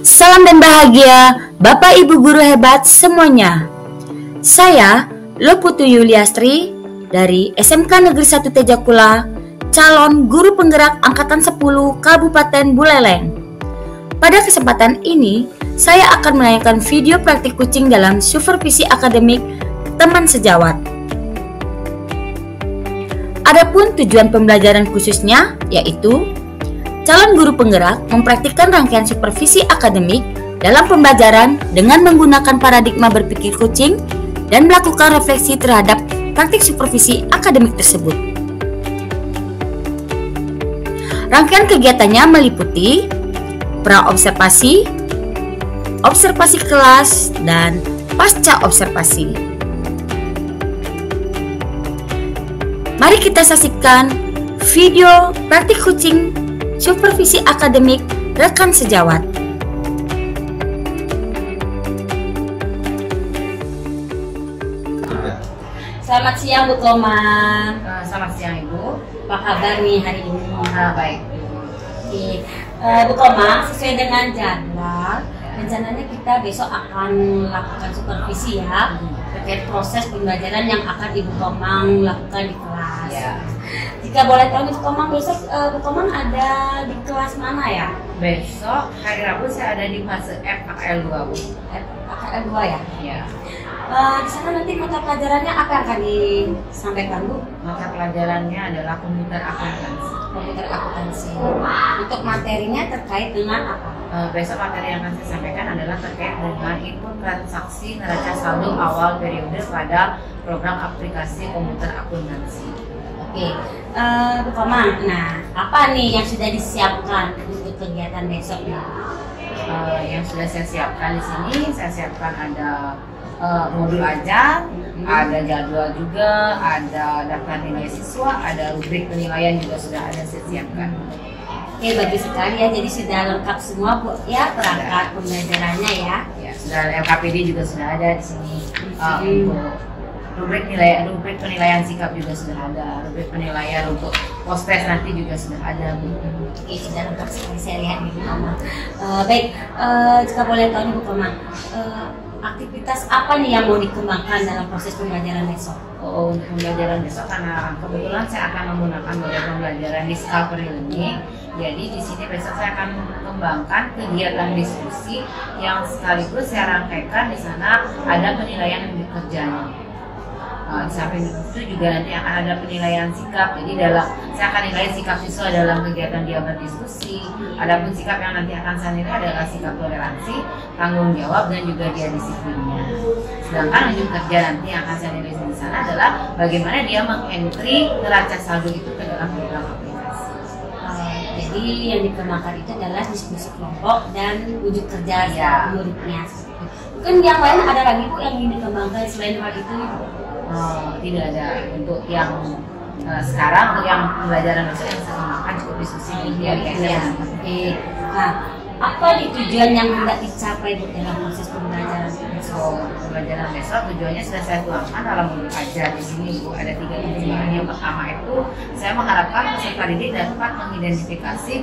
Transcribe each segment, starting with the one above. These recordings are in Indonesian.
Salam dan bahagia, Bapak Ibu guru hebat semuanya. Saya Loputu Yuliastri dari SMK Negeri 1 Tejakula, calon guru penggerak Angkatan 10 Kabupaten Buleleng. Pada kesempatan ini, saya akan menayangkan video praktik kucing dalam supervisi akademik teman sejawat. Adapun tujuan pembelajaran khususnya yaitu calon guru penggerak mempraktikkan rangkaian supervisi akademik dalam pembelajaran dengan menggunakan paradigma berpikir kucing dan melakukan refleksi terhadap praktik supervisi akademik tersebut. Rangkaian kegiatannya meliputi pra-observasi, observasi kelas, dan pasca observasi. Mari kita saksikan video praktik kucing supervisi akademik rekan sejawat. Selamat siang Bu Toma. Selamat siang Ibu. Apa kabar nih hari ini? Baik. Oke. Bu Toma, sesuai dengan jadwal, rencananya kita besok akan melakukan supervisi ya terkait proses pembelajaran yang akan Ibu Tomang lakukan di kelas. Ya. Jika boleh tahu Bu Tomang, besok Bu Tomang ada di kelas mana ya? Besok hari Rabu saya ada di fase FKL 2 Bu. FKL 2 ya? Ya. Di sana nanti mata pelajarannya apa yang akan disampaikan Bu? Mata pelajarannya adalah komputer akuntansi. Komputer akuntansi. Untuk materinya terkait dengan apa? Besok materi yang akan saya sampaikan adalah terkait dengan input transaksi neraca saldo awal periode pada program aplikasi komputer akuntansi. Oke, Bu Komang, nah apa nih yang sudah disiapkan untuk kegiatan besok ya? Yang sudah saya siapkan di sini, saya siapkan ada modul ajar, ada jadwal juga, ada daftar nilai siswa, ada rubrik penilaian juga sudah ada saya siapkan. Oke, bagus sekali ya, jadi sudah lengkap semua Bu ya perangkat pembelajarannya ya. Ya, sudah LKPD juga sudah ada di sini. Untuk rubrik penilaian sikap juga sudah ada, rubrik penilaian untuk post-test nanti juga sudah ada. Oke, sudah lengkap sekali saya lihat nih Bu Komang. Baik, jika boleh tahu nih Bu Komang, aktivitas apa nih yang mau dikembangkan dalam proses pembelajaran besok? Untuk pembelajaran besok karena kebetulan saya akan menggunakan model pembelajaran discovery learning. Jadi di sini besok saya akan mengembangkan kegiatan diskusi yang sekaligus saya rangkaikan di sana ada penilaian unit kerjanya. Di samping itu juga nanti akan ada penilaian sikap. Jadi saya akan nilai sikap siswa dalam kegiatan dia berdiskusi. Adapun sikap yang nanti akan saya nilai adalah sikap toleransi, tanggung jawab, dan juga dia disiplinnya. Sedangkan unit kerja nanti yang akan saya nilai di sana adalah bagaimana dia mengentry neraca saldo itu ke dalam program aplikasi. Jadi yang dikembangkan itu adalah diskusi kelompok dan wujud kerja muridnya. Mungkin yang lain ada lagi Bu yang ingin dikembangkan selain hal itu? Tidak ada. Untuk yang sekarang, untuk yang pembelajaran besok yang saya kembangkan cukup diskusi ya. Oke. Nah, apa nih tujuan yang hendak dicapai Bu dalam proses pembelajaran besok? Pembelajaran besok tujuannya sudah saya tuangkan dalam modul ajar di sini Bu. Ada 3 tujuan. Yang pertama itu saya mengharapkan peserta didik dapat mengidentifikasi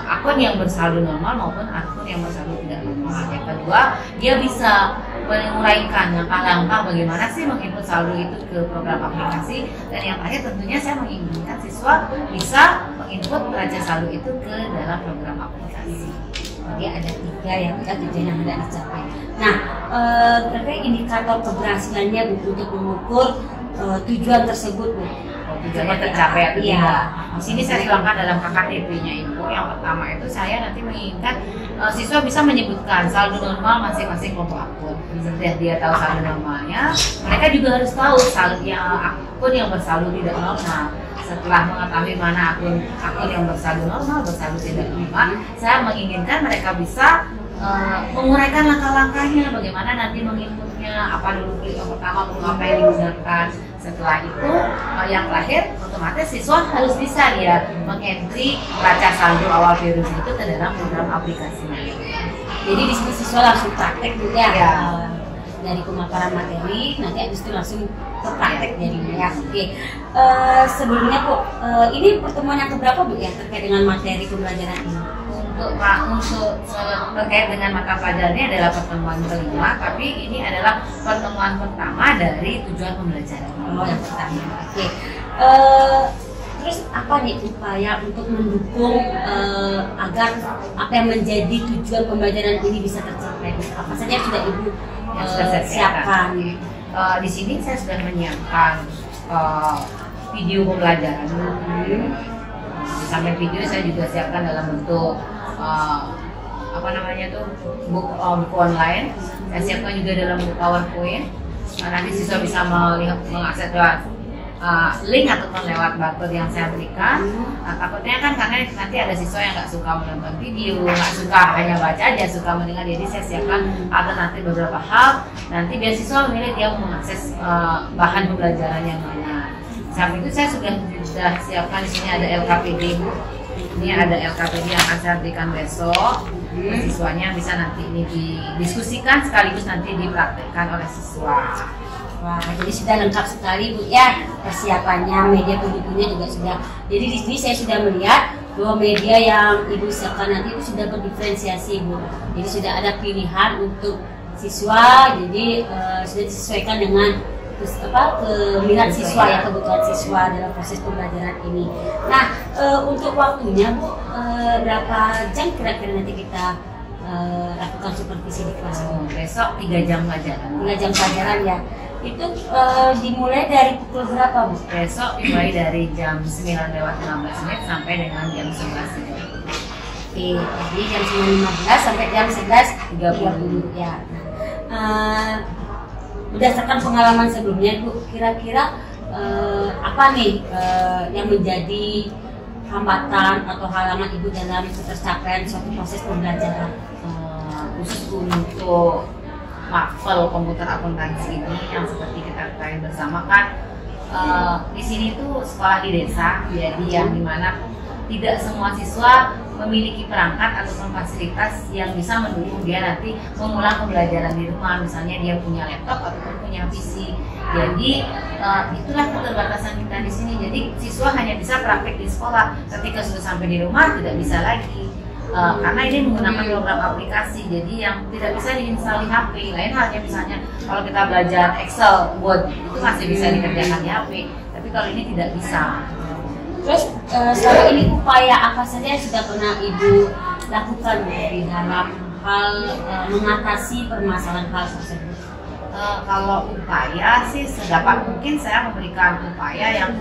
akun yang bersaldo normal maupun akun yang bersaldo tidak normal. Yang kedua, dia bisa menguraikan langkah-langkah bagaimana sih menginput saldo itu ke program aplikasi. Dan yang terakhir tentunya saya menginginkan siswa bisa menginput neraca saldo itu ke dalam program aplikasi. Jadi ada 3 yang tujuan yang hendak dicapai. Nah, terkait indikator keberhasilannya Bu untuk mengukur tujuan tersebut Bu. Tujuannya tercapai atau tidak? Iya. Di sini saya tuangkan dalam KKTP-nya Ibu. Yang pertama itu saya nanti menginginkan siswa bisa menyebutkan saldo normal masing-masing kelompok akun. Setelah dia tahu saldo normalnya, mereka juga harus tahu akun yang bersaldo tidak normal. Setelah mengetahui mana akun yang bersaldo normal, bersaldo tidak normal, saya menginginkan mereka bisa menguraikan langkah-langkahnya, bagaimana nanti menginputnya, apa dulu yang pertama, apa yang digunakan. Setelah itu yang terakhir otomatis siswa harus bisa dia mengentry neraca saldo awal periode itu ke dalam program aplikasinya. Jadi di sini siswa langsung praktek juga ya. Dari pemaparan materi nanti habis itu langsung ke praktek jadinya ya. Oke. Sebelumnya Bu, ini pertemuan yang keberapa Bu ya terkait dengan materi pembelajaran ini? untuk terkait dengan mata pelajarannya adalah pertemuan kelima, tapi ini adalah pertemuan pertama dari tujuan pembelajaran. Yang pertama. Oke. Terus apa nih upaya untuk mendukung agar apa yang menjadi tujuan pembelajaran ini bisa tercapai? Apa saja yang sudah Ibu siapkan? Di sini saya sudah menyiapkan video pembelajaran. Di samping video saya juga siapkan dalam bentuk buku online. Saya siapkan juga dalam bentuk PowerPoint. Nanti siswa bisa mengakses lewat link ataupun lewat barcode yang saya berikan. Takutnya kan karena nanti ada siswa yang nggak suka menonton video, nggak suka hanya baca aja, suka mendengar. Jadi saya siapkan alternatif beberapa hal. Nanti biar siswa memilih dia mau mengakses bahan pembelajaran yang mana. Saat itu saya sudah siapkan di sini ada LKPD, Bu. Ini ada LKPD yang akan saya berikan besok. Siswanya bisa nanti ini didiskusikan sekaligus nanti dipraktekkan oleh siswa. Wah, jadi sudah lengkap sekali Bu ya persiapannya, media pendukungnya juga sudah. Jadi di sini saya sudah melihat bahwa media yang Ibu siapkan nanti itu sudah berdiferensiasi Bu. Jadi sudah ada pilihan untuk siswa, jadi sudah disesuaikan dengan keminat siswa ya, kebutuhan siswa dalam proses pembelajaran ini. Nah, untuk waktunya Bu, berapa jam kira-kira nanti kita lakukan supervisi di kelas? Besok 3 jam pelajaran. 3 jam pelajaran ya. Itu dimulai dari pukul berapa Bu? Besok dimulai dari jam 9:15 sampai dengan jam 11:30. Oke, jadi jam 9:15 sampai jam 11:30 ya. Berdasarkan pengalaman sebelumnya Bu, kira-kira apa nih yang menjadi hambatan atau halangan Ibu dalam tercapaian suatu proses pembelajaran? Khusus untuk Makfel komputer akuntansi ini yang seperti kita ketahui bersama kan, di sini tuh sekolah di desa, jadi yang dimana tidak semua siswa memiliki perangkat ataupun fasilitas yang bisa mendukung dia nanti mengulang pembelajaran di rumah. Misalnya dia punya laptop ataupun punya PC. Jadi itulah keterbatasan kita di sini. Jadi siswa hanya bisa praktek di sekolah. Ketika sudah sampai di rumah tidak bisa lagi. Karena ini menggunakan program aplikasi, jadi yang tidak bisa diinstal di HP. Lain halnya misalnya kalau kita belajar Excel, Word itu masih bisa dikerjakan di HP. Tapi kalau ini tidak bisa. Terus selama ini upaya apa saja yang sudah pernah Ibu lakukan di dalam hal mengatasi permasalahan hal tersebut? Kalau upaya sih sedapat mungkin saya memberikan upaya yang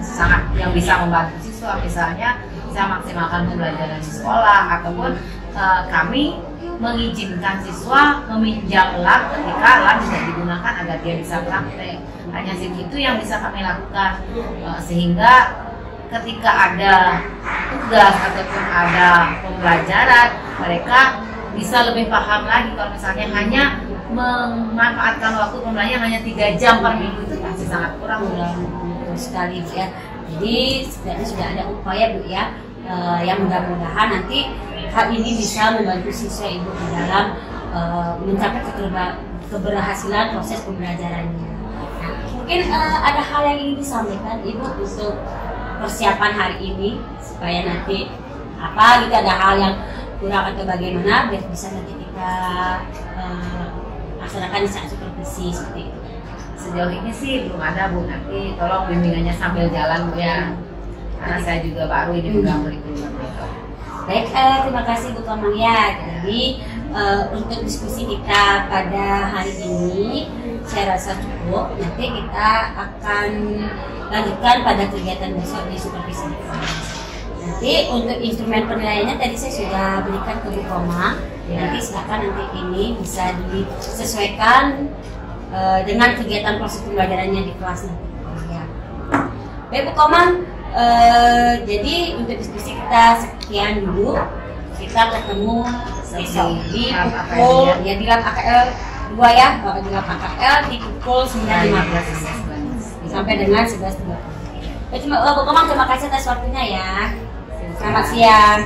bisa membantu siswa. Misalnya saya maksimalkan pembelajaran di sekolah ataupun kami mengizinkan siswa meminjam lab ketika lab tidak digunakan agar dia bisa praktek. Hanya segitu yang bisa kami lakukan sehingga ketika ada tugas ataupun ada pembelajaran mereka bisa lebih paham lagi. Kalau misalnya hanya memanfaatkan waktu pembelajaran hanya 3 jam per minggu itu pasti sangat kurang sekali ya. Jadi setidaknya sudah ada upaya Bu ya, yang mudah-mudahan nanti hal ini bisa membantu siswa Ibu di dalam mencapai keberhasilan proses pembelajarannya. Nah, mungkin ada hal yang ingin disampaikan Ibu untuk persiapan hari ini supaya nanti ada hal yang kurang atau bagaimana biar bisa nanti kita laksanakan di saat supervisi seperti itu. Sejauh ini sih belum ada Bu, nanti tolong bimbingannya sambil jalan Bu ya, karena saya juga baru ini pegang kurikulum. Baik, terima kasih Bu Komang ya. Jadi untuk diskusi kita pada hari ini saya rasa cukup. Nanti kita akan lanjutkan pada kegiatan besok di supervisi. Nanti untuk instrumen penilaiannya tadi saya sudah berikan ke Bu Komang. Nanti silakan nanti ini bisa disesuaikan dengan kegiatan proses pembelajarannya di kelas nanti. Ya. Baik Bu Komang, jadi untuk diskusi kita sekian dulu. Kita ketemu besok di pukul di lab AKL 2 ya, di lab AKL di pukul 9.15 sampai dengan 11.30. Baik, Bu Komang, terima kasih atas waktunya ya. Selamat siang.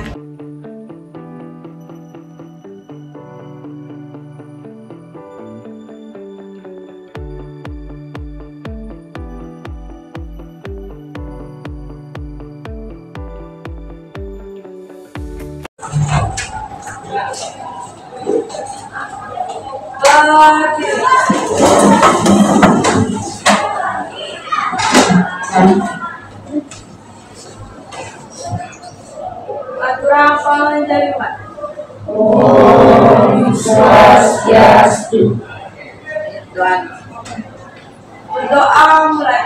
Aturapal dari Mat. Om Swastiastu. Berdoa mulai.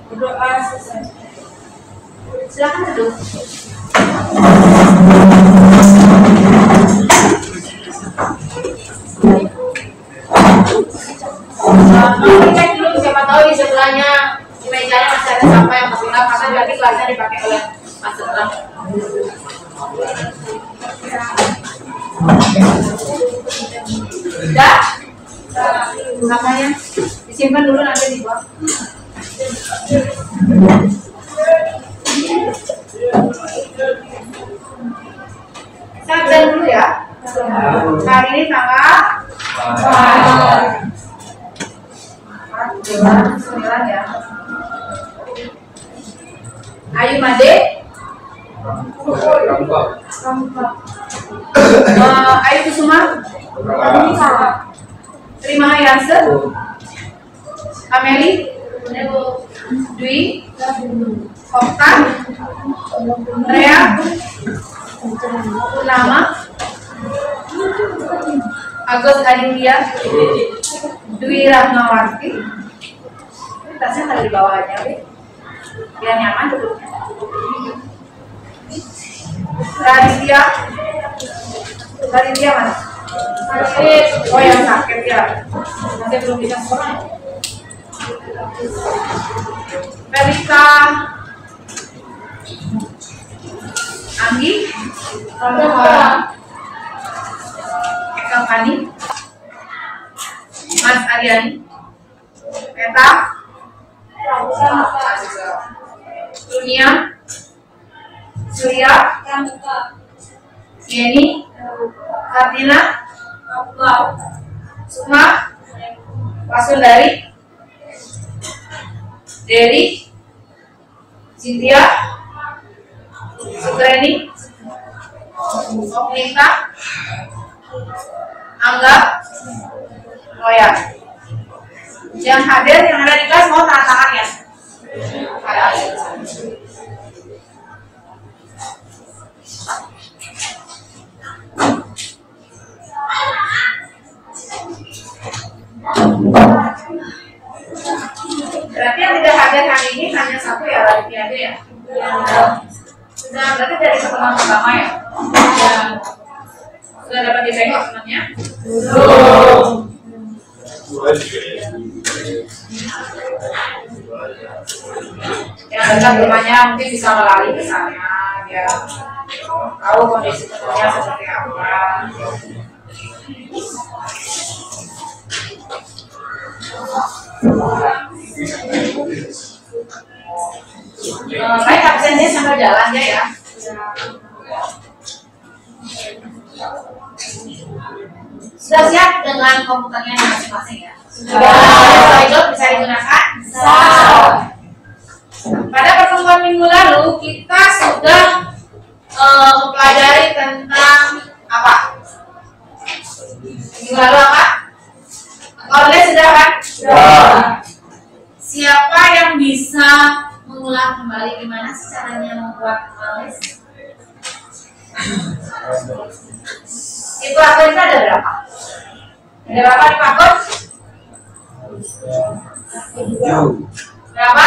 Berdoa selesai. Silakan duduk. Mau cek dulu, siapa tahu di sebelahnya di mejanya masih ada sampah yang tertinggal karena berarti kelasnya dipakai oleh Mas sebelah. Sudah? Sampahnya disimpan dulu nanti dibuang. Saya absen dulu ya. Hari ini tanggal 9 ya. Ayu Made. Ayu Kusuma. Terima Hayanse. Ameli. Dwi. Okta. Rea. Purnama. Agus Aditya. Dwi Rahmawati. Ini tasnya ada di bawahnya, biar nyaman duduknya. Raditya mana? Sakit. Oh yang sakit ya. Masih belum bisa sekolah. Felika. Anggi. Eka Fani. Mas Aryani. Eta. Dunia. Surya. Yeni. Kartina. Sukma. Wasundari. Dewi. Cynthia. Sukreni. Oknita. Angga. Roya. Yang hadir, yang ada di kelas mau tanda tangan ya. Berarti yang tidak hadir hari ini hanya satu ya, Raditya aja ya. Sudah berarti dari pertemuan pertama ya. Sudah dapat ditengok temannya? Belum. Yang dekat rumahnya mungkin bisa melalui misalnya dia tahu kondisi temannya seperti apa. Baik, absennya sambil jalan ya. Sudah siap dengan komputernya masing-masing ya? Sudah. Itu bisa digunakan? Pada pertemuan minggu lalu kita sudah mempelajari tentang apa? Minggu lalu apa? Oleh sudah kan? Sudah. Siapa yang bisa mengulang kembali gimana sih caranya membuat tulis? Itu akunnya ada berapa? Ada berapa di akun? Berapa?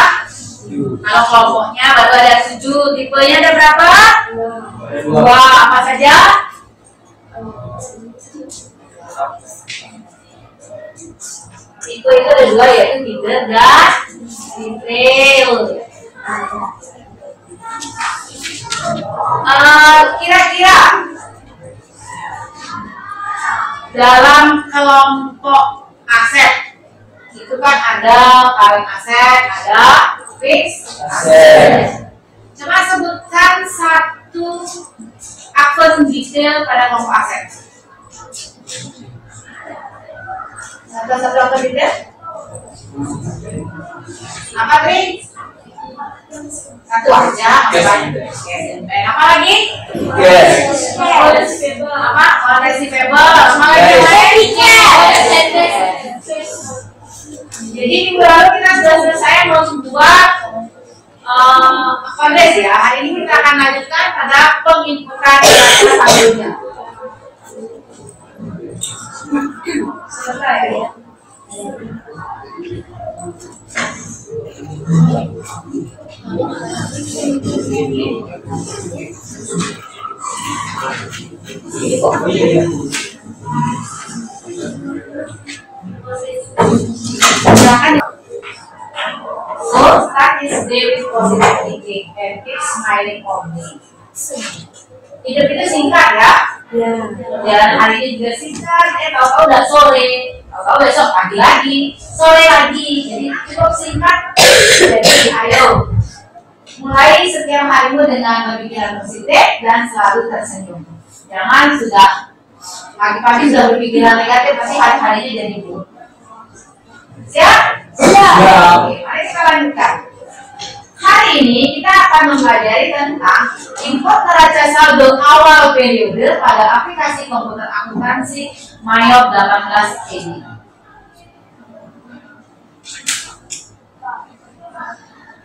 Kalau kelompoknya baru ada 7, tipenya ada berapa? 2, apa saja? Tipe itu ada 2 yaitu leader dan detail. Kira-kira dalam kelompok aset itu kan ada current aset, ada fixed aset. Coba sebutkan satu akun detail pada kelompok aset. Satu akun detail. Apa Tri? Satu aja, apa lagi? Apa? Resiprable. Sama lagi? Jadi minggu lalu kita sudah selesai membuat kondens ya. Hari ini kita akan lanjutkan pada penginputan data selanjutnya. Selesai ya. So start this day with positive thinking and keep smiling only. Hidup itu singkat ya. Jalan hari ini juga singkat. Tahu-tahu udah sore, tahu-tahu besok pagi lagi, sore lagi. Jadi cukup singkat. Jadi ayo mulai setiap harimu dengan berpikiran positif dan selalu tersenyum. Jangan sudah pagi-pagi sudah berpikiran negatif, pasti hari-harinya jadi buruk. Siap? Siap. Oke, mari kita lanjutkan. Hari ini kita akan mempelajari tentang import neraca saldo awal periode pada aplikasi komputer akuntansi Mayop 18 ini.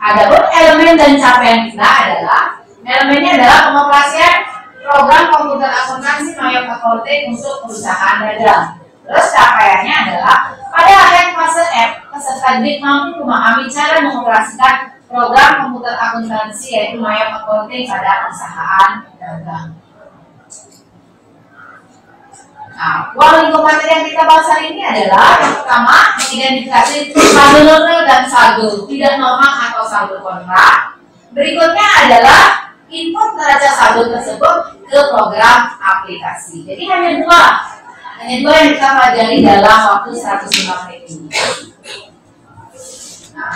Adapun elemen dan capaian kita adalah elemennya adalah pengoperasian program komputer akuntansi Mayop Accounting untuk perusahaan dagang. Terus capaiannya adalah pada akhir fase F, peserta didik mampu memahami cara mengoperasikan program komputer akuntansi yaitu Mayop Accounting pada perusahaan dagang. Nah, uang lingkup materi yang kita bahas hari ini adalah yang pertama, identifikasi saldo normal dan saldo tidak normal atau saldo kontrak. Berikutnya adalah input neraca saldo tersebut ke program aplikasi. Jadi hanya dua yang kita pelajari dalam waktu 105 menit ini. Nah,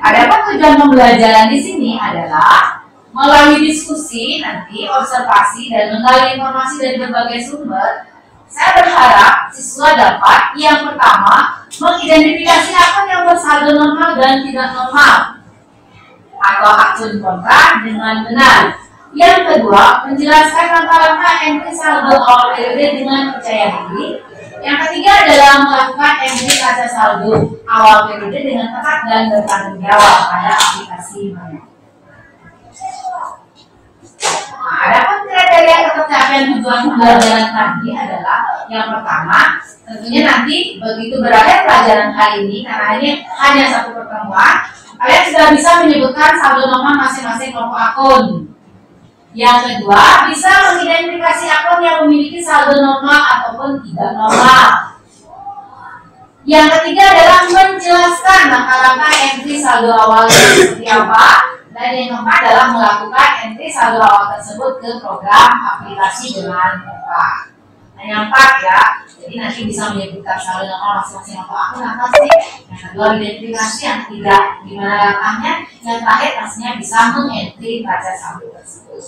adapun tujuan pembelajaran di sini adalah melalui diskusi, nanti observasi dan menggali informasi dari berbagai sumber. Saya berharap siswa dapat yang pertama mengidentifikasi akun yang bersaldo normal dan tidak normal atau akun kontrak dengan benar. Yang kedua, menjelaskan langkah-langkah entry saldo awal periode dengan percaya diri. Yang ketiga adalah melakukan entry neraca saldo awal periode dengan tepat dan bertanggung jawab pada aplikasi Mayop. Nah, adapun kriteria tercapaian tujuan pembelajaran tadi adalah yang pertama, tentunya nanti begitu berakhir pelajaran hari ini, karena ini hanya satu pertemuan, kalian sudah bisa menyebutkan saldo normal masing-masing kelompok akun. Yang kedua, bisa mengidentifikasi akun yang memiliki saldo normal ataupun tidak normal. Yang ketiga adalah menjelaskan langkah-langkah entry saldo awal seperti apa. Dan yang keempat adalah melakukan entry saldo awal tersebut ke program aplikasi dengan tepat. Nah, yang empat ya, jadi nanti bisa menyebutkan saldo normal masing-masing kelompok akun apa sih? Yang kedua identifikasi, yang ketiga gimana langkahnya, yang terakhir pastinya bisa mengentry neraca saldo tersebut.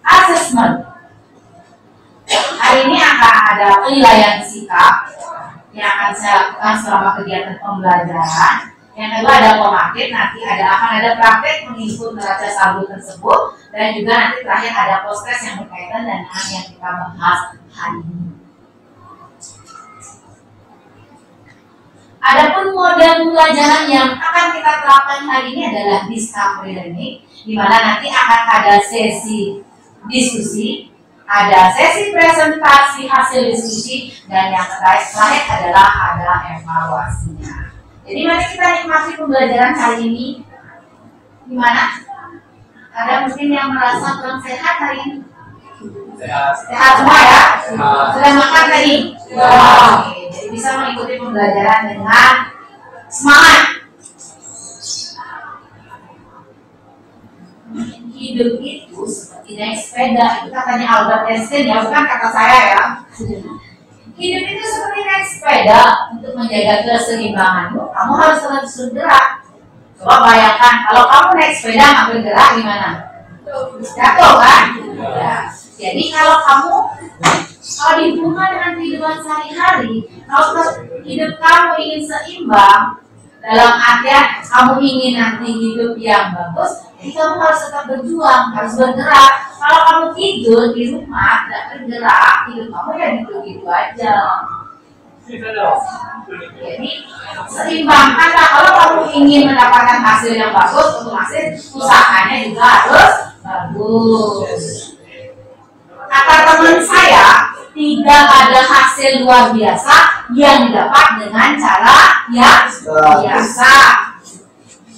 Assessment. Hari ini akan ada penilaian sikap yang akan saya lakukan selama kegiatan pembelajaran. Yang kedua ada pemakai, nanti akan ada praktek menginput neraca saldo tersebut, dan juga nanti terakhir ada post-test yang berkaitan dengan yang kita bahas hari ini. Adapun model pembelajaran yang akan kita terapkan hari ini adalah discovery learning, di mana nanti akan ada sesi diskusi, ada sesi presentasi hasil diskusi, dan yang terakhir adalah ada evaluasinya. Jadi mari kita nikmati pembelajaran hari ini. Gimana? Ada mungkin yang merasa kurang sehat hari ini? Sehat semua ya? Sudah makan tadi? Oke, jadi bisa mengikuti pembelajaran dengan semangat. Hidup itu seperti naik sepeda. Itu katanya Albert Einstein ya, bukan kata saya ya. Hidup itu seperti naik sepeda. Untuk menjaga keseimbanganmu, kamu harus terus bergerak. Coba bayangkan, kalau kamu naik sepeda nggak bergerak gimana? Jatuh kan? Ya. Jadi kalau kamu Kalau dihubungkan dengan kehidupan sehari-hari, kalau hidup kamu ingin seimbang, dalam artian kamu ingin nanti hidup yang bagus, kamu harus tetap berjuang, harus bergerak. Kalau kamu tidur di rumah, tidak bergerak, hidup kamu ya gitu-gitu aja. Jadi seimbangkanlah. Kalau kamu ingin mendapatkan hasil yang bagus, otomatis usahanya juga harus bagus. Kata teman saya, tidak ada hasil luar biasa yang didapat dengan cara yang biasa.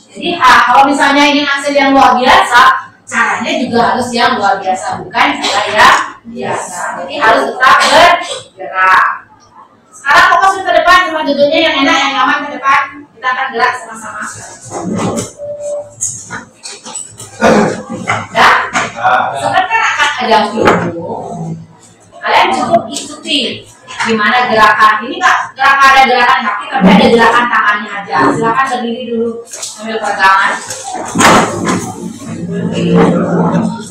Jadi kalau misalnya ingin hasil yang luar biasa, caranya juga harus yang luar biasa, bukan cara yang biasa. Jadi harus tetap bergerak. Sekarang fokus ke depan, cuma duduknya yang enak, yang nyaman ke depan. Kita akan gerak sama-sama. Dan sebentar akan ada video. Kalian cukup ikuti gimana gerakan ini, Kak. Gerakan ada gerakan kaki, tapi ada gerakan tangannya aja. Silakan berdiri dulu sambil pegangan.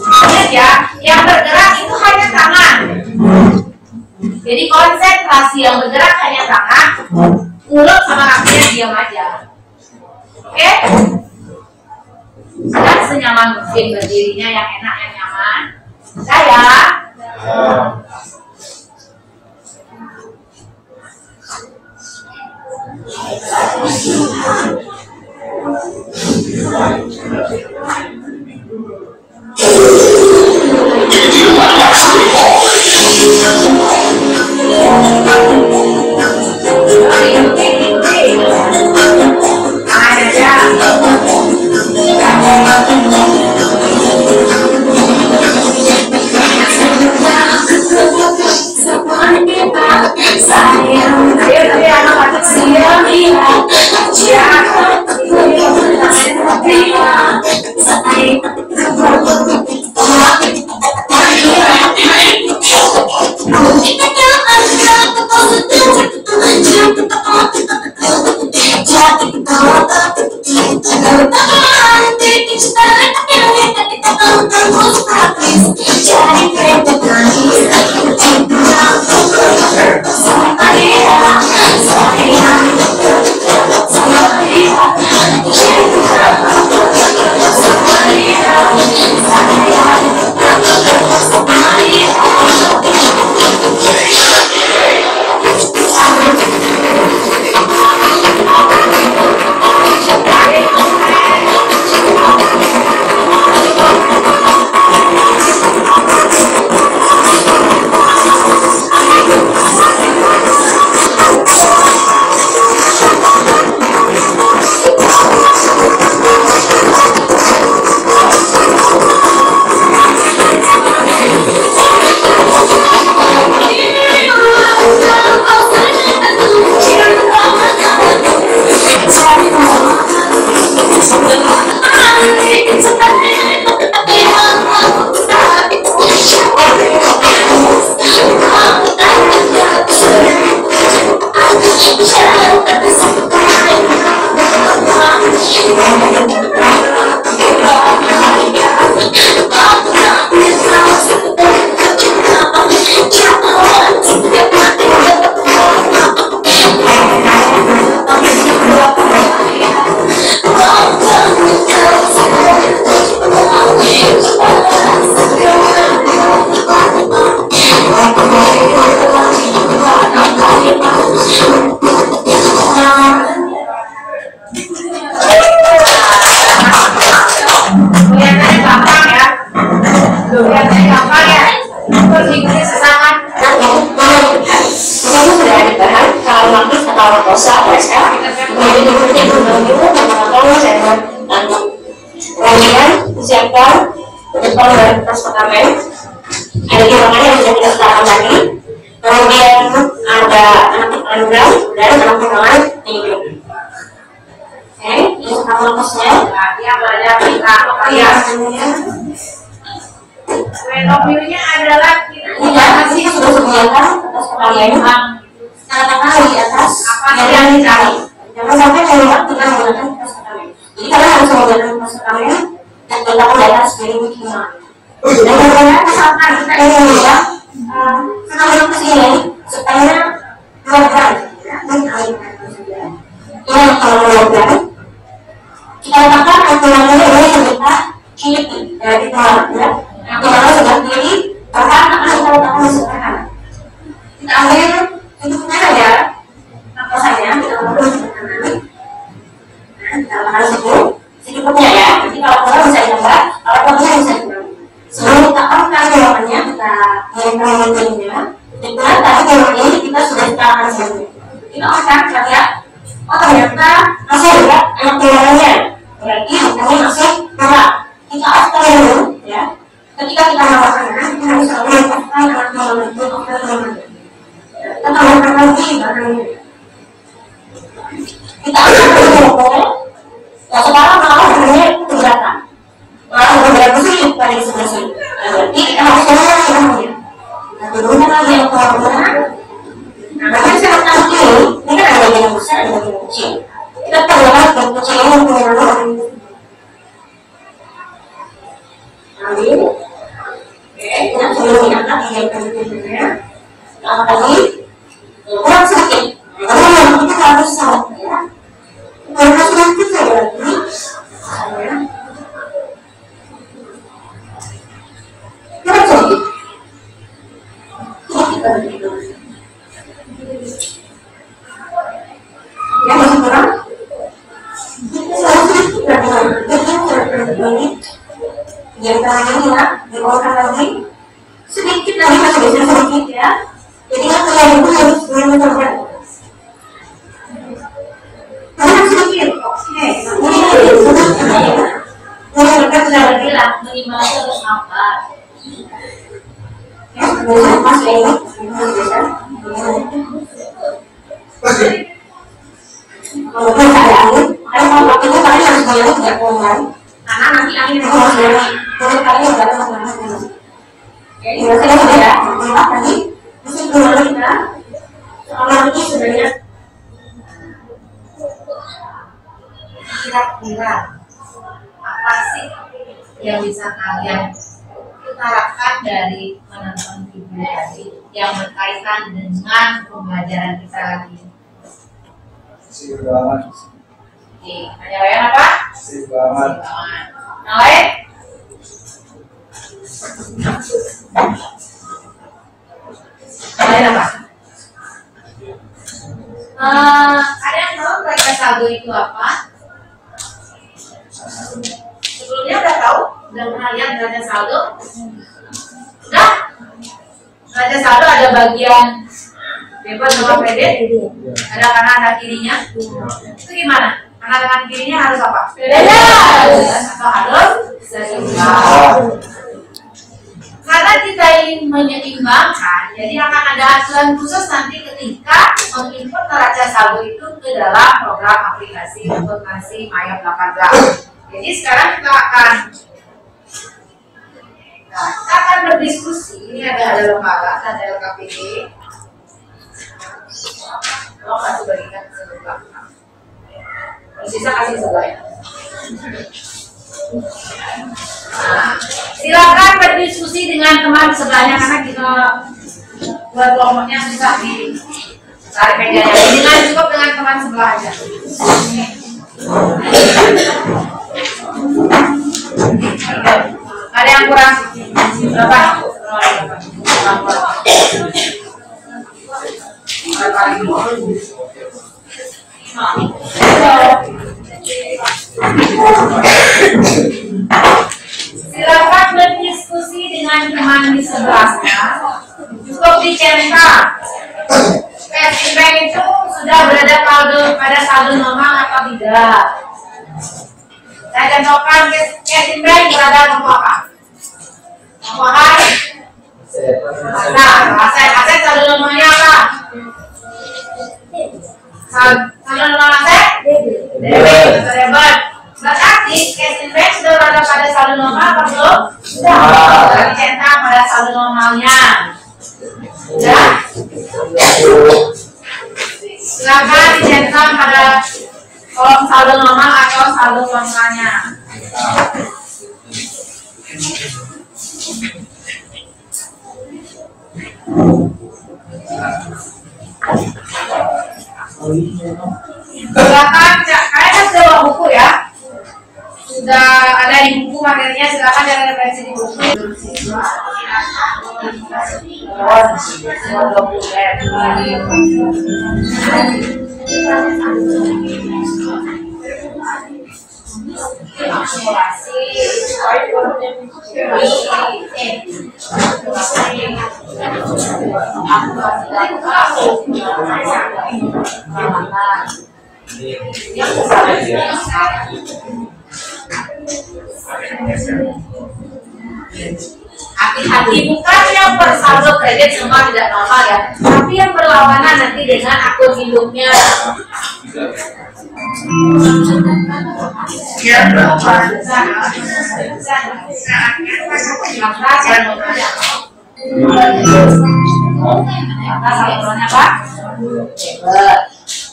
Ingat ya, yang bergerak itu hanya tangan. Jadi konsentrasi yang bergerak hanya tangan, mulut sama kakinya diam aja. Oke? Dan senyaman mungkin berdirinya yang enak, yang nyaman. Saya. Siapkan depan dari kertas pertama. Ada gerakan yang sudah kita serahkan tadi. Kemudian ada anak program dan anak pegangan hidup. Oke, ini sekarang lepasnya. Yang belajar kita ya. Renomilnya adalah Tidak, masih sudah sediakan kertas pertama. Katakan di atas apa yang dicari. Jangan sampai keluar kita menggunakan kertas pertama. Jadi kalian harus menggunakan kertas pertama dan letakkan di atas piring minimal. Dan bagaimana misalkan kita ingin mengubah program kita letakkan kalkulator ini yang kita pilih dari keluarga. Kalkulator sudah pilih, bahkan akan kita letakkan masukkan. Kita ambil bentuknya saja, apa saja kita ambil bentuknya. Kita letakkan secukupnya ya. Jadi kalau kurang bisa ditambah, kalau kurang bisa ditambah. Sebelum kita angkat jawabannya, kita menginginnya. Dengan tadi jawaban ini kita sudah ditambahkan sebelumnya. Kita akan lihat, oh ternyata masih ada anak keluarnya. Berarti kami masih kurang. Kita akan dulu ya. Ketika kita melakukan, kita harus melakukan anak keluarnya itu kita tambahkan lagi barangnya. Kita akan melakukan. Nah sekarang malah sebenarnya keberatan. Malah beberapa sulit pada sebelah sini. Berarti kita harus melakukan. Nah dulunya lagi yang keluarnya. Nah bahkan saya tahu ini kan ada yang besar, ada yang kecil. Kita tahu kan yang kecil ini menggunakan ambil. Oke, kita sebelum diangkat yang kecilnya. Angkat lagi. Kurang sedikit. Karena kita harus sama ya. Karena sedikit saja lagi. Saya. Kurang sedikit. Sedikit lagi. Ya masih kurang. Yang terakhir ya, dibawakan lagi sedikit lagi masih bisa sedikit ya. Jadi kan kalian itu harus mencoba. Karena sedikit, oke. Mereka sudah bilang minimal harus sabar. Ya, kemudian pas ini, kalau kita ada angin, kalau waktunya kalian harus bayar tidak kurang. Karena nanti angin itu harus bayar. Kalau kalian tidak ada masalah. Oke, ini sudah ya. Mantap tadi. Masih keluar kita. Kalau nanti sebenarnya kira-kira apa sih yang bisa kalian utarakan dari menonton video tadi yang berkaitan dengan pembelajaran kita lagi? Sip banget. Oke, ada yang apa? Sip banget. Yang lain? Lain apa? Ada yang tahu neraca saldo itu apa? Sebelumnya udah tahu? Udah pernah lihat neraca saldo? Udah? Neraca saldo ada bagian debit sama kredit? Ada kanan ada kirinya? Itu gimana? Kanan dengan kirinya harus apa? Bebas atau harus seimbang? Karena kita ingin menyeimbangkan, jadi akan ada aturan khusus nanti ketika menginput neraca saldo itu ke dalam program aplikasi informasi Maya 18. Jadi sekarang kita akan berdiskusi. Ini ada lembaga, ada LKPD. Kalau kasih bagikan sebelah, sisa kasih sebelah. Nah, silakan berdiskusi dengan teman sebelahnya karena kita buat kelompoknya susah di tarik mejanya. Dengan cukup dengan teman sebelah aja. Ada yang kurang? Berapa? Silakan berdiskusi dengan teman di sebelahnya. Cukup dicentak. Cash bank itu sudah berada pada saldo normal atau tidak? Saya contohkan cash bank berada nomor apa? Nomor aset saldo normalnya apa? Saldo normal aset? Debit. Berarti cash bank sudah berada pada saldo normal atau belum? Sudah. Berarti centang pada saldo normalnya. Sudah. Silakan dicentang pada kolom saldo normal atau saldo normalnya. Silakan bawa buku ya. Sudah ada di buku materinya, silakan jangan referensi di buku. Hati-hati, bukan yang bersaldo kredit semua tidak normal ya, tapi yang berlawanan nanti dengan akun hidupnya.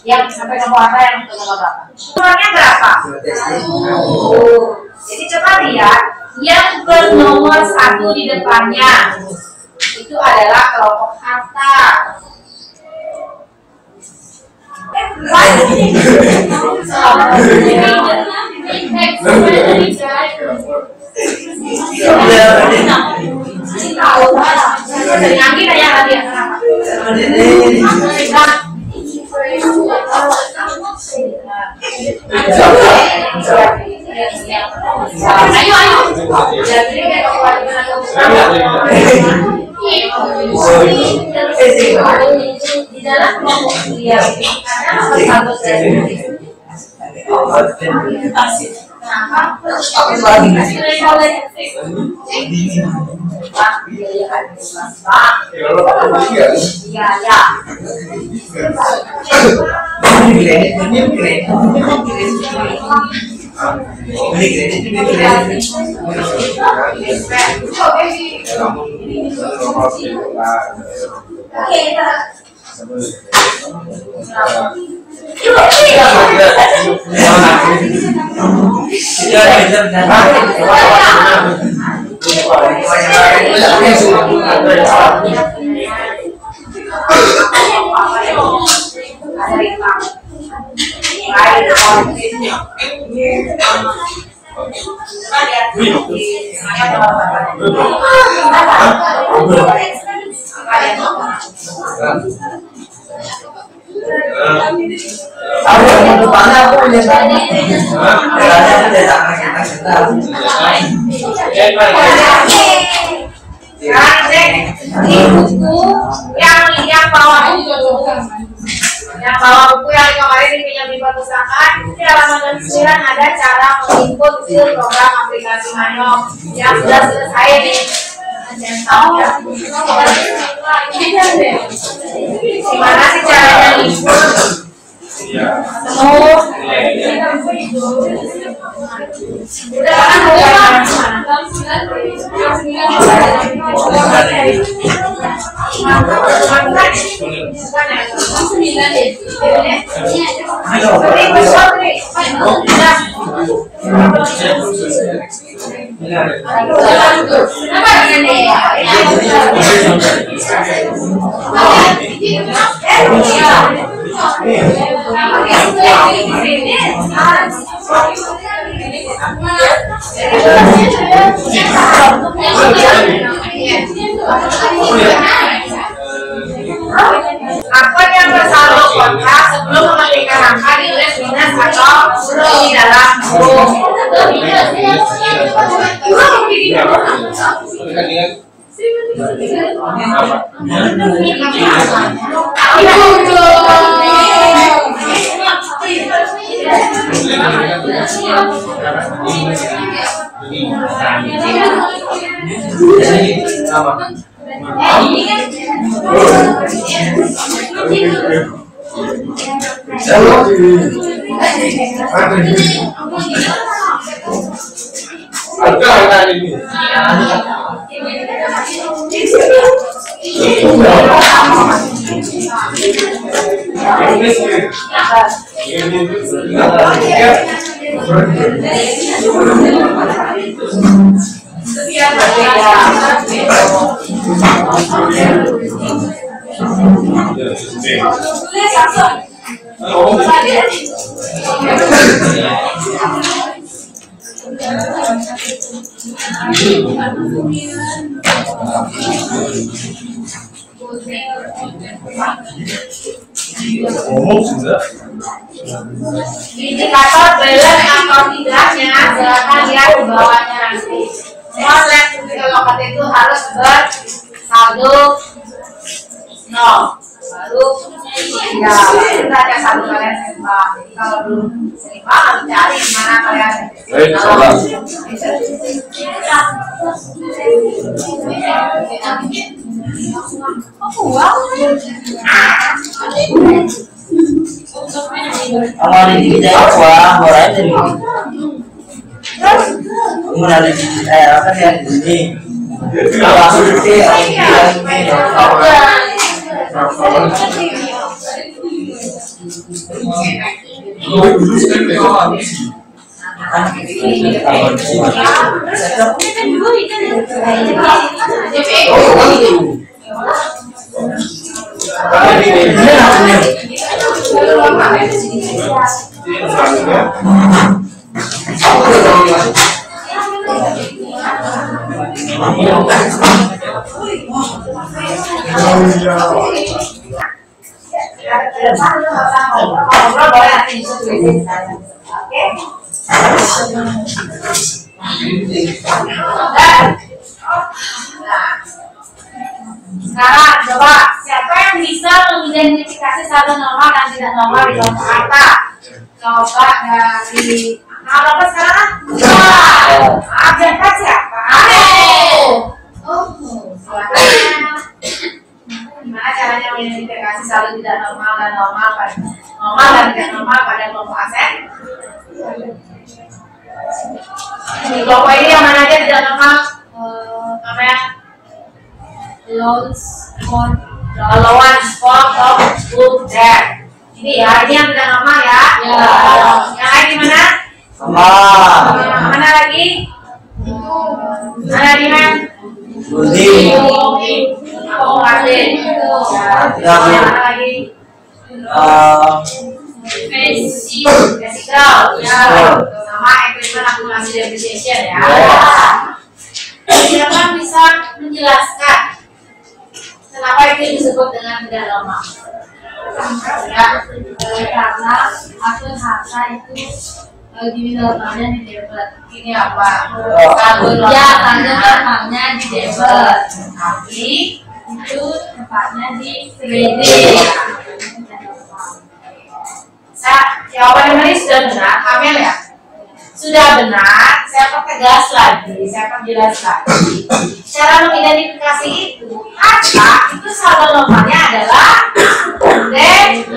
Yang sampai ke apa yang ke berapa? Nomornya berapa? Jadi coba lihat yang bernomor 1 di depannya itu adalah kelompok kata. Di dalam kelompok dia yang bawa buku yang kemarin dipinjam di perpustakaan, di halaman 9 ada cara menginput program aplikasi Manok yang sudah selesai nih. Gimana sih caranya input? Udah Akun yang bersaldo kontak sebelum memetikkan angka ditulis minus atau di dalam huruf. Indikator balance atau tidaknya silakan lihat di bawahnya nanti. Semua slide physical locator itu harus bersaldo 0. Baru ya kita ada saldo kalian seimbang. Jadi kalau belum seimbang harus cari mana kalian. Awalnya kita apa? Orang ini. Mulai dari apa ya ini? Awal itu Sekarang coba siapa yang bisa mengidentifikasi saldo normal dan tidak normal di kelompok harta? Coba dari berapa sekarang? Abjad siapa? Gimana caranya mengidentifikasi saldo tidak normal dan normal dan tidak normal pada kelompok aset? Di kelompok ini yang mana aja tidak normal? Apa ya? Loans for good debt. Ini ya, ini yang tidak normal ya. Yang lain gimana? sama. Mana lagi? Mana lagi, Mem? Budi. Oh, Martin. Ya. Mana lagi? Physical. Ya. Sama equipment akumulasi depreciation ya. Siapa bisa menjelaskan kenapa itu disebut dengan tidak normal? Ya, karena akun harta itu di normalnya di debit. Ini apa? Saldo normalnya di debit, tapi itu tempatnya di kredit. Jawaban ini sudah benar, Kamil ya? Sudah benar, saya pertegas lagi, saya perjelas lagi. Cara mengidentifikasi itu, harta itu saldo normalnya adalah debit.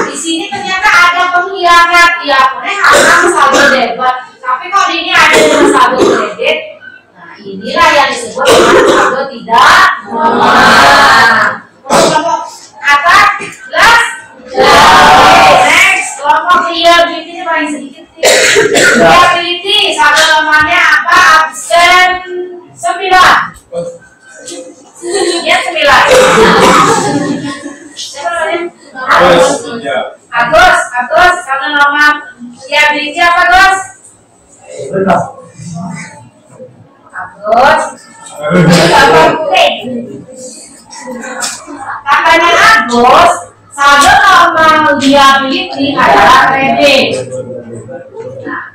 Di sini ternyata ada pengkhianat di akunnya harta saldo debit, tapi kok di ini ada dengan saldo kredit. Nah, inilah yang disebut dengan saldo tidak normal. Kelompok atas jelas? Next, kelompok liability ini paling sedikit. Liability saldo normalnya apa? Absen 9. Ya 9. Siapa namanya? Agus saldo normal. Liability apa Gus? Agus. Katanya Agus, saldo normal liability adalah kredit. Nah,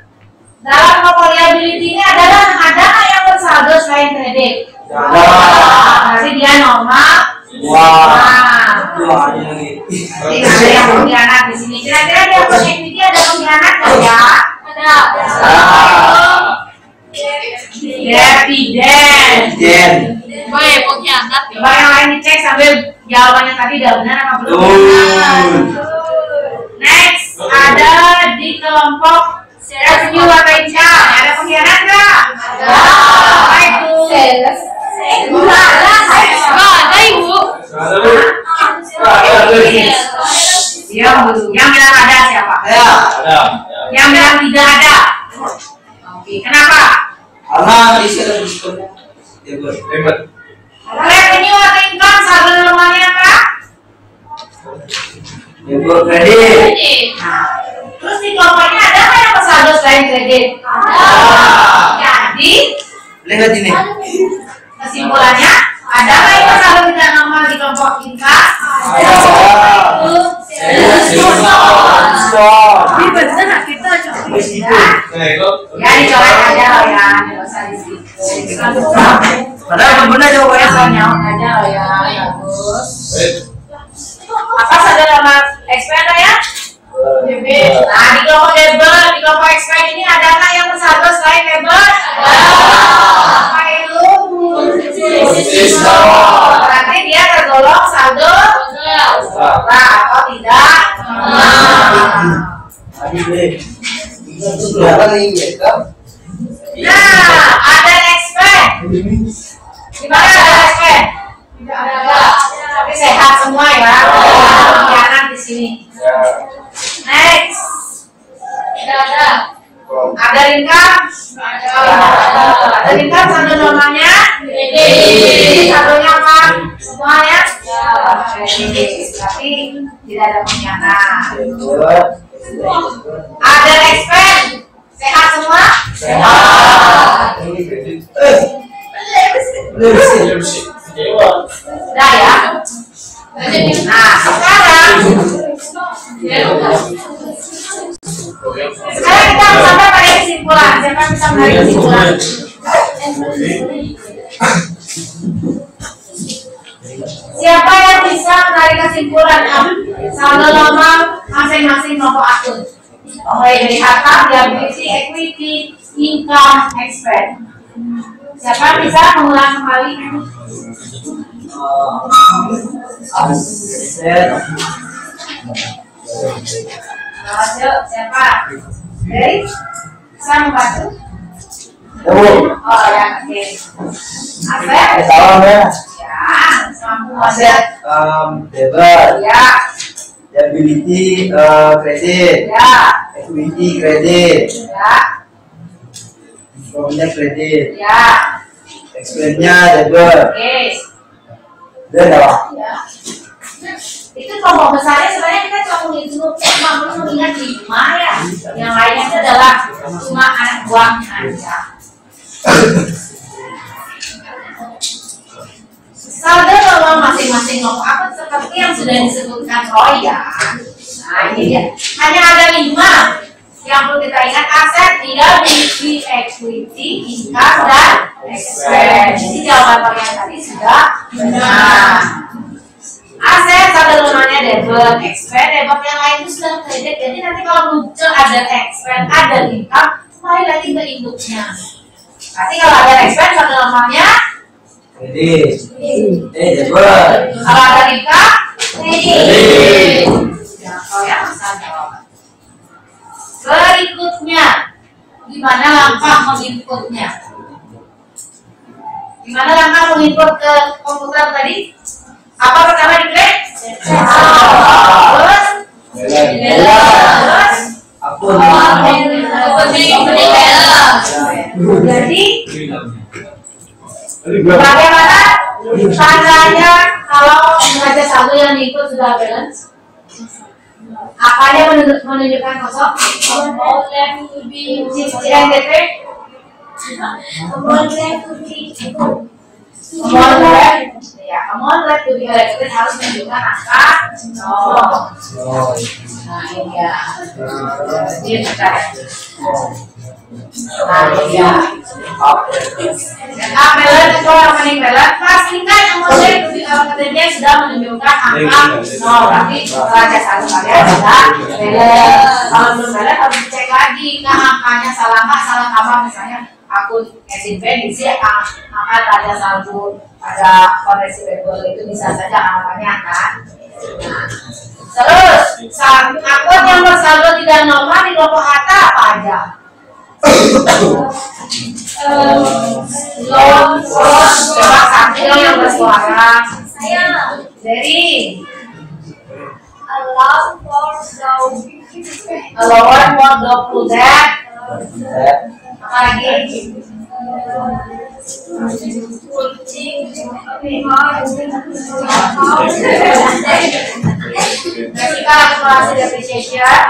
dalam kelompok liability ini ada nggak yang bersaldo selain kredit? Berarti dia normal. Tidak ada yang pengkhianat di sini. Kira-kira dia punya equity ada pengkhianat nggak ya? Ada. Dividen. Boleh pengkhianat. Coba yang lain dicek sambil jawabannya tadi udah benar apa belum benar. Next, ada di kelompok revenue atau income. Ada pengkhianat nggak? Ada. Apa itu? Sales. Nggak ada ibu. Yang bilang ada siapa? Yang bilang tidak ada. Oke, kenapa? Karena isi ada diskonnya. Hebat. Revenue atau income saldo normalnya apa? Debit kredit. Nah, terus di kelompoknya ada nggak yang bersaldo selain kredit? Ada. Jadi Lihat ini. kesimpulannya ada nggak yang bersaldo tidak normal di kelompok income? Ada. Itu Ini bener kita coba ya dicoret aja loh ya, nggak usah di situ. Padahal benar jawabannya. Nyaut aja loh ya, bagus. Apa saja nama expand ya? Nah di kelompok debat, di kelompok expand ini adakah yang bersaldo selain debat? Apa itu? Berarti dia tergolong saldo atau tidak? Nah, ada expand. Gimana ada expand? Tapi sehat semua ya. Anak di sini. Next. Ada income? Ada income saldo normalnya? Saldonya apa? Semuanya? Tapi tidak ada pengkhianat. Ada expand? Sehat semua? Sehat. Sudah ya? Nah sekarang kita sampai pada kesimpulan. Siapa yang bisa menarik kesimpulan? Siapa yang bisa menarik kesimpulan saldo normal masing-masing kelompok akun? Mulai dari harta, liability, equity, income, expand. Siapa yang bisa mengulang kembali? Aset. Ayo, siapa? Dari? Bisa membantu? Oh ya, oke. Aset? Salam ya. Ya, mampu Aset, debit. Ya, Liability, kredit. ya, Equity, kredit. ya, Income-nya kredit. ya. Expense-nya debit. Oke. Dan apa? Ya. Itu kelompok besarnya sebenarnya kita cuma mengingat 5 ya. Yang lainnya itu adalah cuma anak buahnya aja. Saldo normal masing-masing kelompok akun seperti yang sudah disebutkan Roy ya. Nah ini dia. Hanya ada 5 yang perlu kita ingat: aset, liability, equity, income, dan expense. Jadi jawaban kalian tadi sudah benar. Aset saldo normalnya debit, expense, debit yang lain itu sudah kredit. Jadi nanti kalau muncul ada expense, ada income, kembali lagi ke induknya. Berarti kalau ada expense saldo normalnya Kredit. Debit. kalau ada income, kredit. Ya, kalau yang bisa jawab. Berikutnya, gimana langkah menginputnya? Gimana langkah menginput ke komputer tadi? Apa pertama diklik? Terus? Terus? Akun. Jadi, bagaimana tandanya kalau neraca saldo yang diinput sudah balance? Apanya menunjukkan kosong? CNTP? Amount left to be collected harus menunjukkan angka 0. Nah ini ya. Ini benar. Nah ini ya. Balance itu yang paling balance. Pastikan amount left to be collected sudah menunjukkan angka 0. Berarti neraca saldo kalian sudah balance. Kalau belum balance harus dicek lagi. Nah angkanya salah nggak, salah kapan misalnya akun SIP diisi angka neraca saldo, ada koreksi label itu bisa saja angkanya kan. Nah, terus akun yang bersaldo tidak normal di kelompok harta apa aja? Loan, bebas akil yang bersuara. Dari allow for the debt. Apa lagi? Vertical akumulasi depreciation,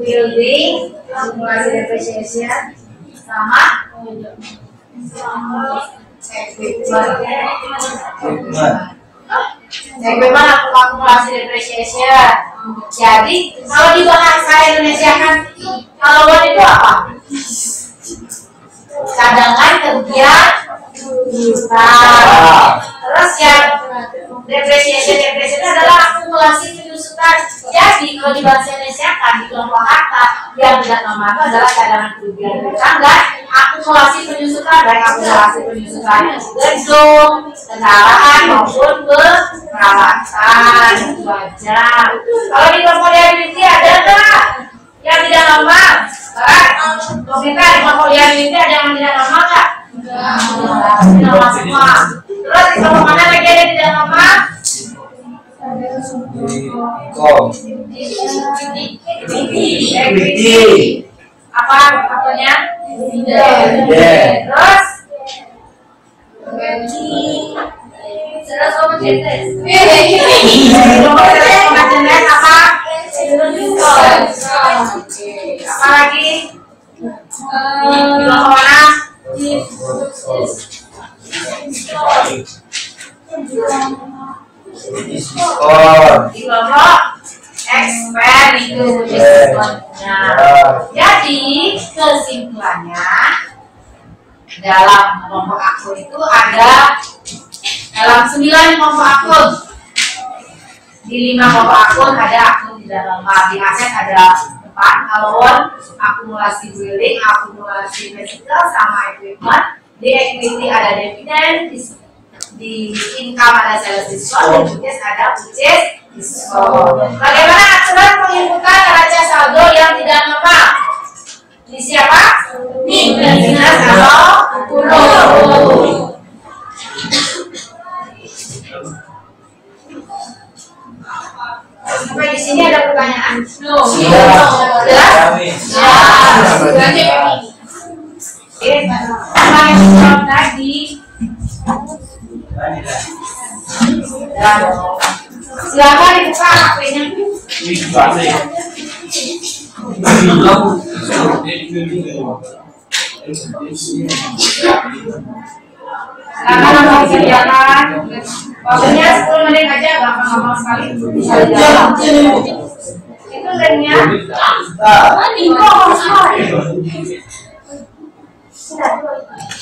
building akumulasi depreciation, sama equipment. Bagaimana akumulasi depreciation? Jadi kalau di bahasa Indonesia kan kalau itu apa? Cadangan kerja terus yang depresiasi adalah akumulasi penyusutan. Jadi kalau di bahasa Indonesia kan di kelompok harta yang tidak nama itu adalah cadangan kerugian dan akumulasi penyusutan, baik akumulasi penyusutannya gedung, kendaraan maupun peralatan wajah. Kalau di kelompok liability ada nggak yang tidak nama? Kita di kelompok liability ada yang tidak nama nggak? Tidak nama semua. Terus di kelompok mana lagi ada yang tidak nama? Equity. Apa katanya? Terus apa? Apa lagi? Kelompok mana? Di kelompok expand itu diskonnya. Jadi kesimpulannya dalam kelompok akun itu ada dalam 9 kelompok akun. Di 5 kelompok akun ada akun tidak lama. Di aset ada 4 loan, akumulasi building, akumulasi physical sama equipment. Di equity ada dividen, di income ada sales discount, di purchase ada purchase discount. Bagaimana aturan penginputan neraca saldo yang tidak normal? Di siapa? Minus atau kurang. Sampai di sini ada pertanyaan? Jelas? Oke, yang tadi. Silakan dibuka HP-nya. Silakan mau kerjakan. Waktunya 10 menit aja, gampang-gampang sekali. Bisa jalan. Itu lainnya.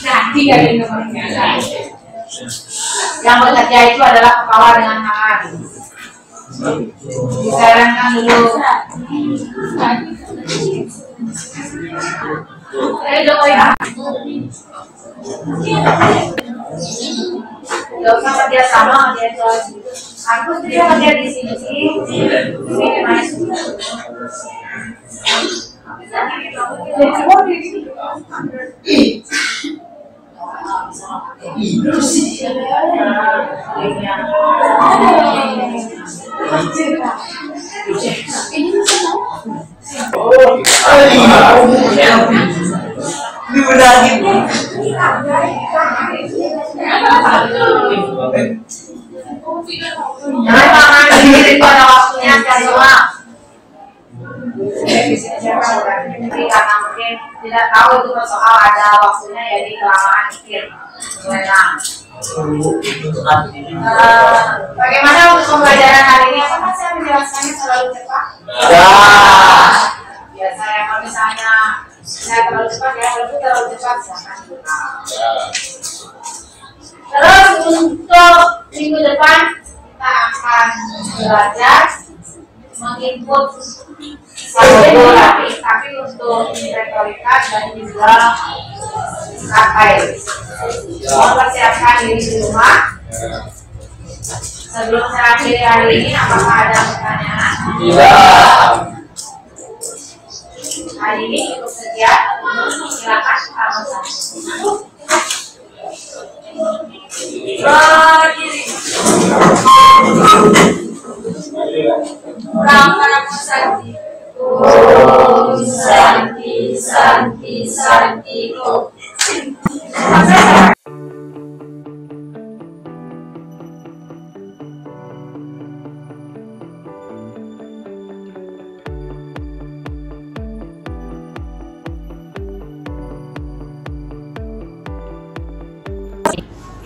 Nah, 3 dari nomornya. Yang bekerja itu adalah kepala dengan tangan. Disarankan dulu. Gak usah kerja sama kerja itu. Aku dia kerja di sini sih. Ini mas. Jangan makan sendiri pada waktunya sekali doang. Karena mungkin tidak tahu itu soal ada waktunya, jadi kelamaan mikir. Bagaimana untuk pembelajaran hari ini? Apakah saya menjelaskannya terlalu cepat? Biasa ya, kalau misalnya saya terlalu cepat ya, kalau itu terlalu cepat silahkan. Terus untuk minggu depan kita akan belajar menginput saldo tapi untuk retorika dan juga KPI. Mempersiapkan diri di rumah. Sebelum saya akhiri hari ini, apakah ada pertanyaan? Hari ini cukup sekian. Silakan berdiri. Santi.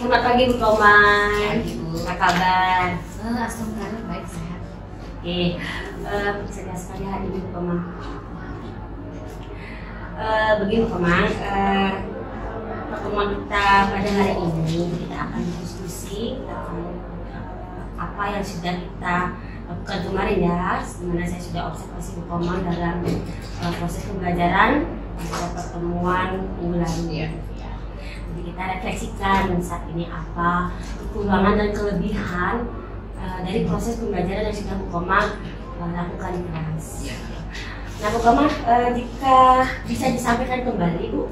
Selamat pagi Bu Toman. Apa kabar? Assalamualaikum, baik sehat. Saya sekali hadir di Komang. Begini Komang, pertemuan kita pada hari ini kita akan diskusi tentang apa yang sudah kita lakukan kemarin ya, dimana saya sudah observasi Bu Komang dalam proses pembelajaran pada pertemuan minggu lalu ya. Jadi kita refleksikan saat ini apa kekurangan dan kelebihan dari proses pembelajaran yang sudah Bu Komang lakukan di kelas. Nah Bu Komang, jika bisa disampaikan kembali Bu,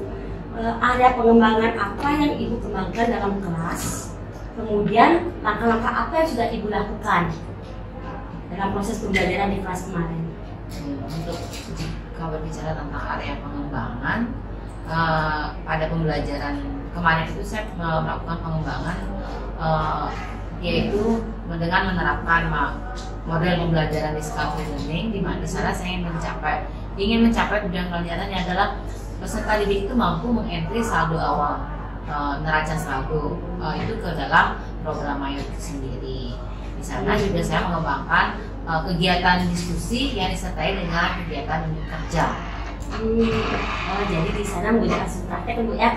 area pengembangan apa yang Ibu kembangkan dalam kelas, kemudian langkah-langkah apa yang sudah Ibu lakukan dalam proses pembelajaran di kelas kemarin? Untuk kalau berbicara tentang area pengembangan, pada pembelajaran kemarin itu saya melakukan pengembangan yaitu dengan menerapkan model pembelajaran discovery learning, di mana di sana saya ingin mencapai tujuan pembelajaran yang adalah peserta didik itu mampu mengentry saldo awal neraca saldo itu ke dalam program Mayor itu sendiri. Di sana juga saya mengembangkan kegiatan diskusi yang disertai dengan kegiatan unit kerja. Jadi di sana menggunakan praktek Bu ya.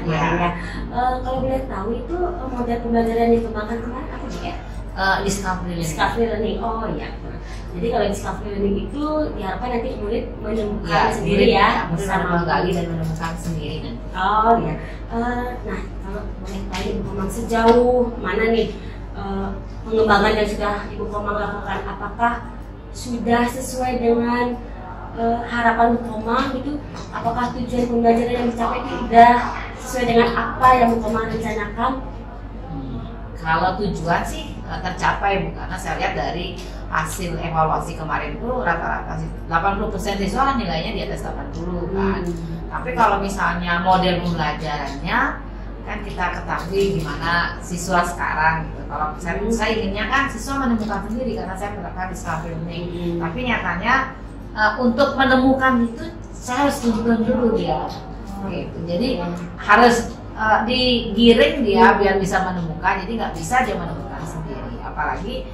Kalau boleh tahu itu model pembelajaran yang dikembangkan kemarin apa Bu ya? Discovery learning. Oh ya. Jadi kalau discovery learning itu diharapkan nanti murid menemukan sendiri ya, bersama menggali dan menemukan sendiri nanti. Oh ya. Nah kalau boleh tahu Ibu Komang sejauh mana nih pengembangan yang sudah Ibu Komang lakukan? Apakah sudah sesuai dengan harapan Bu Komang gitu? Apakah tujuan pembelajaran yang dicapai itu sudah sesuai dengan apa yang Bu Komang rencanakan? Kalau tujuan sih tercapai Bu, karena saya lihat dari hasil evaluasi kemarin itu rata-rata 80% siswa kan nilainya di atas 80 kan. Tapi kalau misalnya model pembelajarannya kan kita ketahui gimana siswa sekarang gitu. Kalau saya inginnya kan siswa menemukan sendiri karena saya menerapkan discovery learning. Tapi nyatanya untuk menemukan itu saya harus tunjukkan dulu dia. Gitu. Jadi harus digiring dia biar bisa menemukan. Jadi nggak bisa dia menemukan sendiri. Apalagi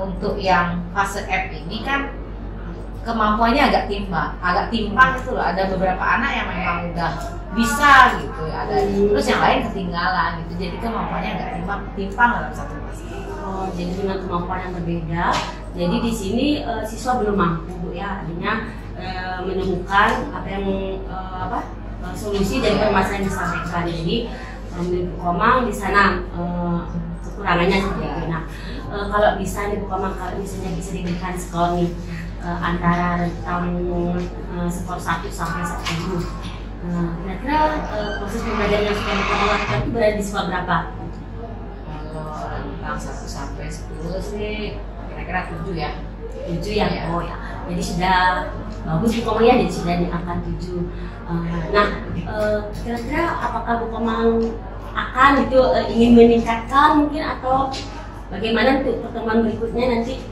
untuk yang fase F ini kan kemampuannya agak timpang itu loh. Ada beberapa anak yang memang udah bisa gitu, ada terus yang lain ketinggalan gitu. Jadi kemampuannya agak timpang dalam satu kelas. Oh, jadi dengan kemampuan yang berbeda. Jadi di sini siswa belum mampu Bu ya, artinya menemukan apa yang solusi dari permasalahan yang disampaikan. Jadi Bu Komang di sana kekurangannya seperti itu. Nah, kalau bisa nih Bu Komang, kalau misalnya bisa diberikan skor nih antara rentang skor 1 sampai 10. Kira-kira proses pembelajaran yang sudah Bu Komang lakukan itu berada di skor berapa? Kalau rentang 1 sampai 10 sih kira-kira 7 ya. 7 ya? Oh ya, jadi sudah bagus Bu Komang ya, jadi sudah di angka 7. Nah, kira-kira apakah Bu Komang akan itu ingin meningkatkan mungkin atau bagaimana untuk pertemuan berikutnya nanti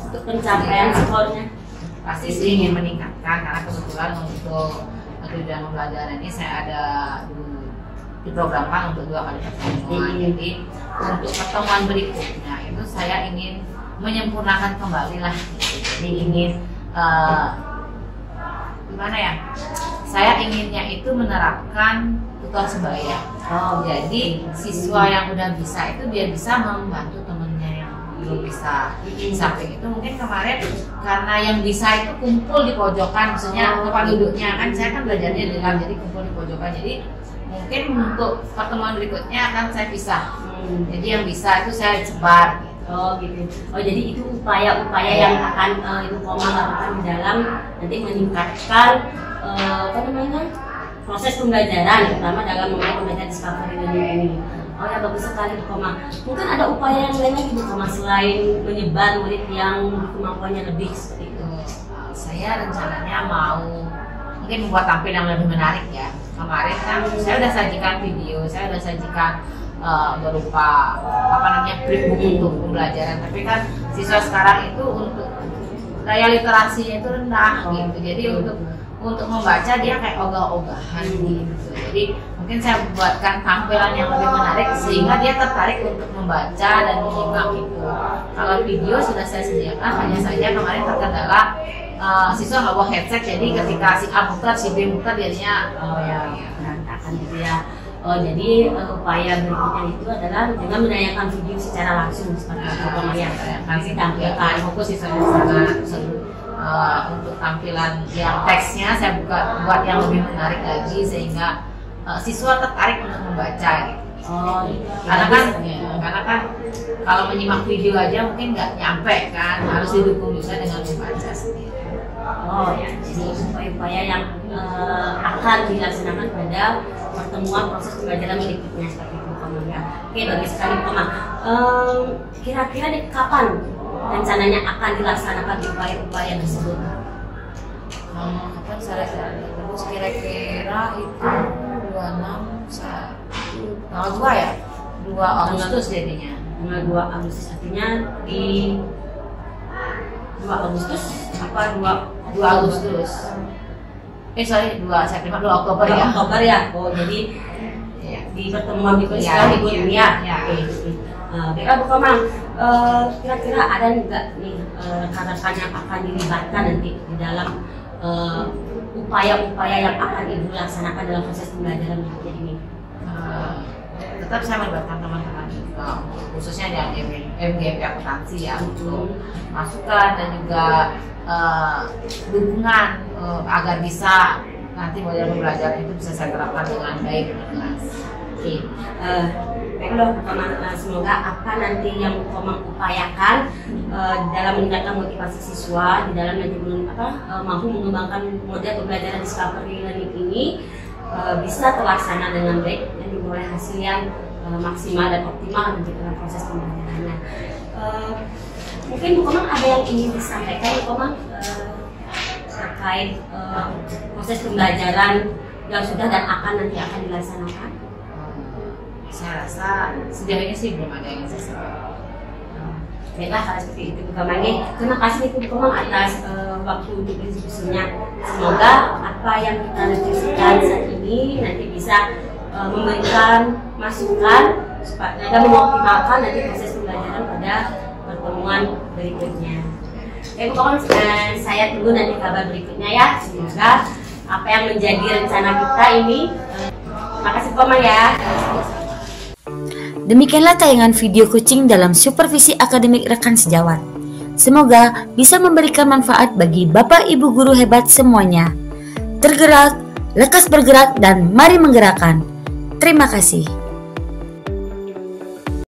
untuk pencapaian skornya? Pasti sih ingin meningkatkan karena kebetulan untuk tujuan pembelajaran ini saya ada diprogramkan untuk 2 kali pertemuan. Jadi untuk pertemuan berikutnya itu saya ingin menyempurnakan kembali lah. Jadi ingin gimana ya? Saya inginnya itu menerapkan tutor sebaya. Jadi siswa yang udah bisa itu biar bisa membantu temennya yang belum bisa. Samping itu mungkin kemarin karena yang bisa itu kumpul di pojokan, maksudnya tempat duduknya kan saya kan belajarnya di dalam, jadi kumpul di pojokan. Jadi mungkin untuk pertemuan berikutnya akan saya pisah. Jadi yang bisa itu saya sebar. Oh gitu. Oh jadi itu upaya-upaya yang akan Ibu Komang lakukan di dalam nanti meningkatkan proses pembelajaran, terutama dalam memulai pembelajaran discovery learning ini. Oh ya, bagus sekali Bu Komang. Mungkin ada upaya yang lain lagi Bu Komang selain menyebar murid yang kemampuannya lebih seperti itu? Saya rencananya mau mungkin membuat tampil yang lebih menarik ya. Kemarin kan saya udah sajikan video, saya udah sajikan berupa brief book untuk pembelajaran. Tapi kan siswa sekarang itu untuk daya literasinya itu rendah gitu. Jadi untuk untuk membaca dia kayak ogah-ogahan gitu. Jadi mungkin saya buatkan tampilan yang lebih menarik sehingga dia tertarik untuk membaca dan menyimak gitu. Kalau video sudah saya sediakan, hanya saja kemarin terkendala siswa nggak bawa headset, jadi ketika si A muter, si B muter jadinya berantakan gitu ya. Jadi upaya berikutnya itu adalah dengan menayangkan video secara langsung seperti itu yang kasih tampilkan fokus siswa di sana. Untuk tampilan yang teksnya saya buat yang lebih menarik lagi sehingga siswa tertarik untuk membaca gitu. Karena kan kalau menyimak video aja mungkin nggak nyampe kan, harus didukung juga dengan membaca sendiri. Jadi upaya-upaya yang akan dilaksanakan pada pertemuan proses pembelajaran berikutnya seperti itu ya. Oke, bagus sekali Komang. Kira-kira di kapan rencananya akan dilaksanakan upaya-upaya tersebut? Kapan saya terus kira-kira itu 26 tanggal 2 ya? 2 Agustus jadinya. Tanggal 2 Agustus artinya di 2 Agustus apa 2 Agustus. 2 September, 2 Oktober ya. Oktober ya. Jadi di pertemuan berikutnya libur ya. Baiklah Bu Komang, kira-kira ada nggak nih rekan-rekan yang akan dilibatkan nanti di dalam upaya-upaya yang akan Ibu laksanakan dalam proses pembelajaran berikutnya ini? Tetap saya melibatkan teman-teman juga, khususnya di MGP akuntansi ya, untuk masukan dan juga dukungan agar bisa nanti model pembelajaran itu bisa saya terapkan dengan baik di kelas. Oke, baiklah Bu Komang, semoga apa nanti yang Bu Komang upayakan dalam meningkatkan motivasi siswa di dalam nanti mampu mengembangkan model pembelajaran discovery learning ini bisa terlaksana dengan baik dan memperoleh hasil yang maksimal dan optimal nanti dalam proses pembelajarannya. Mungkin Bu Komang ada yang ingin disampaikan Bu Komang terkait proses pembelajaran yang sudah dan nanti akan dilaksanakan? Saya rasa sejauh ini sih belum ada yang saya sampaikan. Baiklah, kalau seperti itu Bu Komang. Terima kasih Bu Komang atas waktu untuk diskusinya. Semoga apa yang kita diskusikan saat ini nanti bisa memberikan masukan dan mengoptimalkan nanti proses pembelajaran pada pertemuan berikutnya. Bu Komang, saya tunggu nanti kabar berikutnya ya. Semoga apa yang menjadi rencana kita ini. Terima kasih Bu Komang ya. Demikianlah tayangan video coaching dalam supervisi akademik rekan sejawat. Semoga bisa memberikan manfaat bagi Bapak Ibu guru hebat semuanya. Tergerak, lekas bergerak, dan mari menggerakkan. Terima kasih.